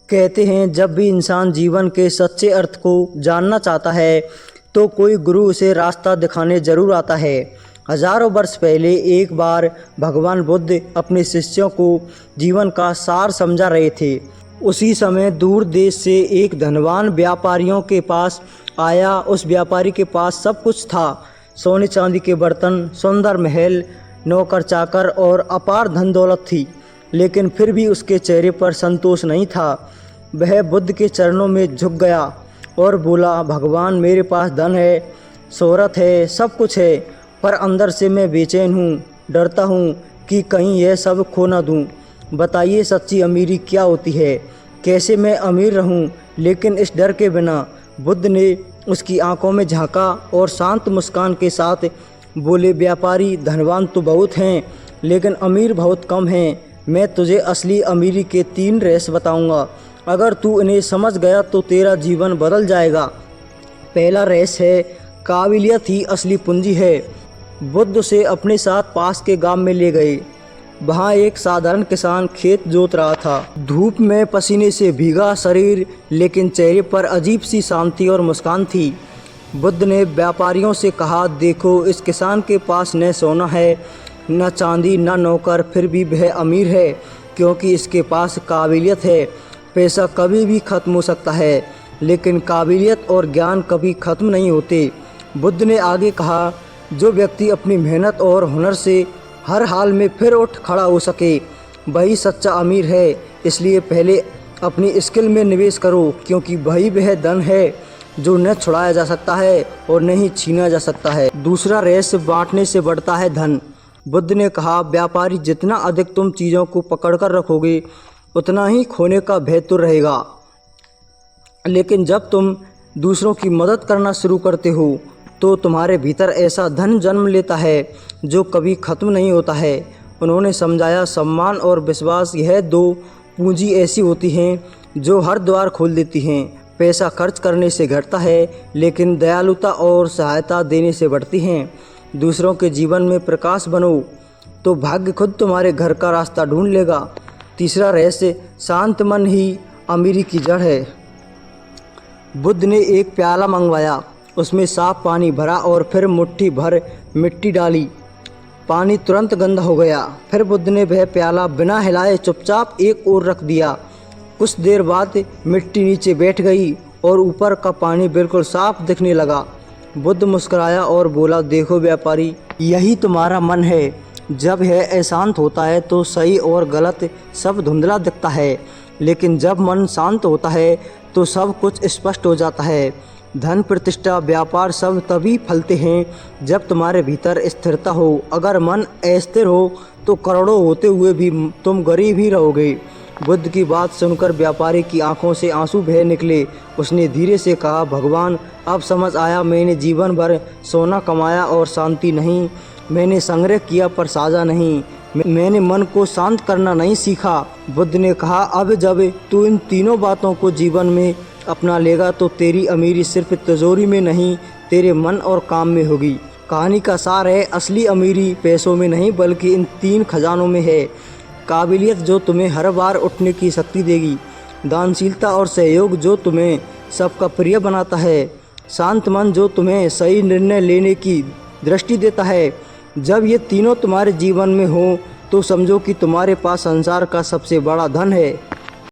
कहते हैं जब भी इंसान जीवन के सच्चे अर्थ को जानना चाहता है तो कोई गुरु उसे रास्ता दिखाने जरूर आता है। हजारों वर्ष पहले एक बार भगवान बुद्ध अपने शिष्यों को जीवन का सार समझा रहे थे। उसी समय दूर देश से एक धनवान व्यापारियों के पास आया। उस व्यापारी के पास सब कुछ था, सोने चांदी के बर्तन, सुंदर महल, नौकर चाकर और अपार धन दौलत थी। लेकिन फिर भी उसके चेहरे पर संतोष नहीं था। वह बुद्ध के चरणों में झुक गया और बोला, भगवान मेरे पास धन है, शोहरत है, सब कुछ है, पर अंदर से मैं बेचैन हूँ, डरता हूँ कि कहीं यह सब खो ना दूँ। बताइए सच्ची अमीरी क्या होती है, कैसे मैं अमीर रहूँ लेकिन इस डर के बिना। बुद्ध ने उसकी आंखों में झांका और शांत मुस्कान के साथ बोले, व्यापारी धनवान तो बहुत हैं लेकिन अमीर बहुत कम हैं। मैं तुझे असली अमीरी के 3 रहस्य बताऊंगा। अगर तू इन्हें समझ गया तो तेरा जीवन बदल जाएगा। पहला रहस्य है, काबिलियत ही असली पूंजी है। बुद्ध उसे अपने साथ पास के गांव में ले गए। वहाँ एक साधारण किसान खेत जोत रहा था। धूप में पसीने से भीगा शरीर, लेकिन चेहरे पर अजीब सी शांति और मुस्कान थी। बुद्ध ने व्यापारियों से कहा, देखो इस किसान के पास न सोना है, न चांदी, न नौकर, फिर भी वह अमीर है क्योंकि इसके पास काबिलियत है। पैसा कभी भी ख़त्म हो सकता है लेकिन काबिलियत और ज्ञान कभी ख़त्म नहीं होते। बुद्ध ने आगे कहा, जो व्यक्ति अपनी मेहनत और हुनर से हर हाल में फिर उठ खड़ा हो सके वही सच्चा अमीर है। इसलिए पहले अपनी स्किल में निवेश करो क्योंकि वही वह धन है जो न छुड़ाया जा सकता है और न ही छीना जा सकता है। दूसरा रहस्य, बांटने से बढ़ता है धन। बुद्ध ने कहा, व्यापारी जितना अधिक तुम चीज़ों को पकड़कर रखोगे उतना ही खोने का भय तो रहेगा, लेकिन जब तुम दूसरों की मदद करना शुरू करते हो तो तुम्हारे भीतर ऐसा धन जन्म लेता है जो कभी ख़त्म नहीं होता है। उन्होंने समझाया, सम्मान और विश्वास यह 2 पूंजी ऐसी होती हैं जो हर द्वार खोल देती हैं। पैसा खर्च करने से घटता है लेकिन दयालुता और सहायता देने से बढ़ती हैं। दूसरों के जीवन में प्रकाश बनो तो भाग्य खुद तुम्हारे घर का रास्ता ढूंढ लेगा। तीसरा रहस्य, शांत मन ही अमीरी की जड़ है। बुद्ध ने एक प्याला मंगवाया, उसमें साफ पानी भरा और फिर मुट्ठी भर मिट्टी डाली। पानी तुरंत गंदा हो गया। फिर बुद्ध ने वह प्याला बिना हिलाए चुपचाप एक ओर रख दिया। कुछ देर बाद मिट्टी नीचे बैठ गई और ऊपर का पानी बिल्कुल साफ दिखने लगा। बुद्ध मुस्कुराया और बोला, देखो व्यापारी, यही तुम्हारा मन है। जब यह अशांत होता है तो सही और गलत सब धुंधला दिखता है, लेकिन जब मन शांत होता है तो सब कुछ स्पष्ट हो जाता है। धन, प्रतिष्ठा, व्यापार सब तभी फलते हैं जब तुम्हारे भीतर स्थिरता हो। अगर मन अस्थिर हो तो करोड़ों होते हुए भी तुम गरीब ही रहोगे। बुद्ध की बात सुनकर व्यापारी की आंखों से आंसू बह निकले। उसने धीरे से कहा, भगवान अब समझ आया, मैंने जीवन भर सोना कमाया और शांति नहीं, मैंने संग्रह किया पर साझा नहीं, मैंने मन को शांत करना नहीं सीखा। बुद्ध ने कहा, अब जब तू इन तीनों बातों को जीवन में अपना लेगा तो तेरी अमीरी सिर्फ तिजोरी में नहीं, तेरे मन और काम में होगी। कहानी का सार है, असली अमीरी पैसों में नहीं बल्कि इन 3 खजानों में है। काबिलियत जो तुम्हें हर बार उठने की शक्ति देगी, दानशीलता और सहयोग जो तुम्हें सबका प्रिय बनाता है, शांत मन जो तुम्हें सही निर्णय लेने की दृष्टि देता है। जब ये तीनों तुम्हारे जीवन में हो तो समझो कि तुम्हारे पास संसार का सबसे बड़ा धन है।